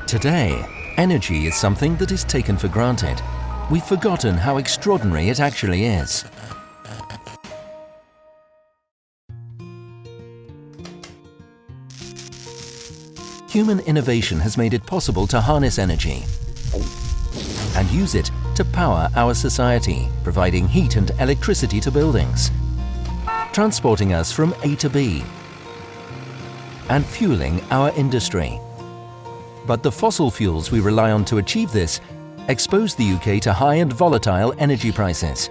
Today, energy is something that is taken for granted. We've forgotten how extraordinary it actually is. Human innovation has made it possible to harness energy and use it to power our society, providing heat and electricity to buildings, transporting us from A to B, and fueling our industry. But the fossil fuels we rely on to achieve this expose the UK to high and volatile energy prices,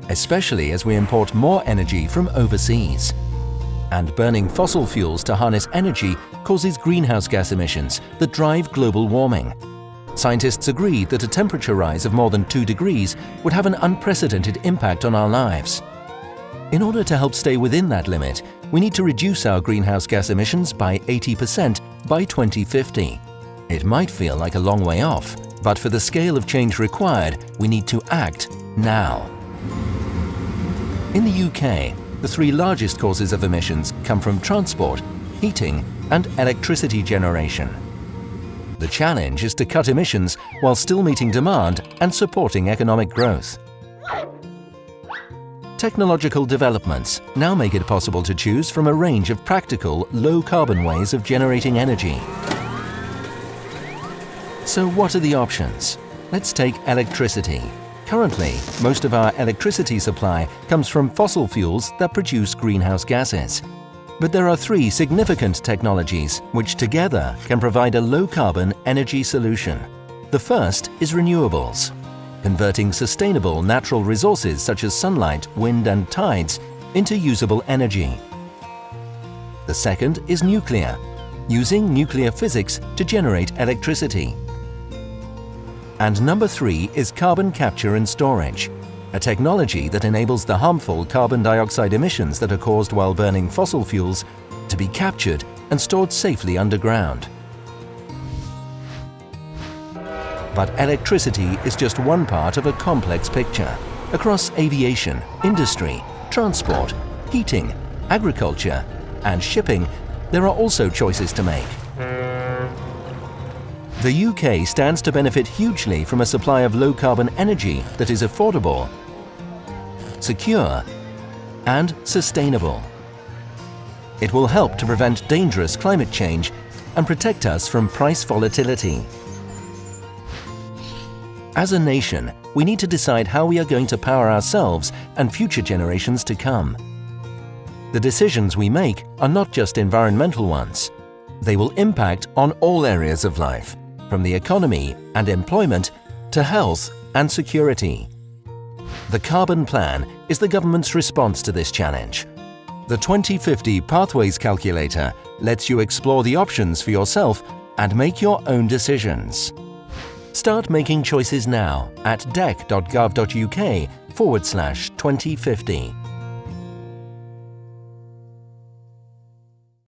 especially as we import more energy from overseas. And burning fossil fuels to harness energy causes greenhouse gas emissions that drive global warming. Scientists agree that a temperature rise of more than 2 degrees would have an unprecedented impact on our lives. In order to help stay within that limit, we need to reduce our greenhouse gas emissions by 80% by 2050. It might feel like a long way off, but for the scale of change required, we need to act now. In the UK, the 3 largest causes of emissions come from transport, heating, and electricity generation. The challenge is to cut emissions while still meeting demand and supporting economic growth. Technological developments now make it possible to choose from a range of practical, low-carbon ways of generating energy. So what are the options? Let's take electricity. Currently, most of our electricity supply comes from fossil fuels that produce greenhouse gases. But there are 3 significant technologies which together can provide a low-carbon energy solution. The first is renewables, converting sustainable natural resources such as sunlight, wind and tides into usable energy. The second is nuclear, using nuclear physics to generate electricity. And number 3 is carbon capture and storage, a technology that enables the harmful carbon dioxide emissions that are caused while burning fossil fuels to be captured and stored safely underground. But electricity is just one part of a complex picture. Across aviation, industry, transport, heating, agriculture, and shipping, there are also choices to make. The UK stands to benefit hugely from a supply of low-carbon energy that is affordable, secure, and sustainable. It will help to prevent dangerous climate change and protect us from price volatility. As a nation, we need to decide how we are going to power ourselves and future generations to come. The decisions we make are not just environmental ones. They will impact on all areas of life, from the economy and employment to health and security. The Carbon Plan is the government's response to this challenge. The 2050 Pathways Calculator lets you explore the options for yourself and make your own decisions. Start making choices now at dec.gov.uk/2050.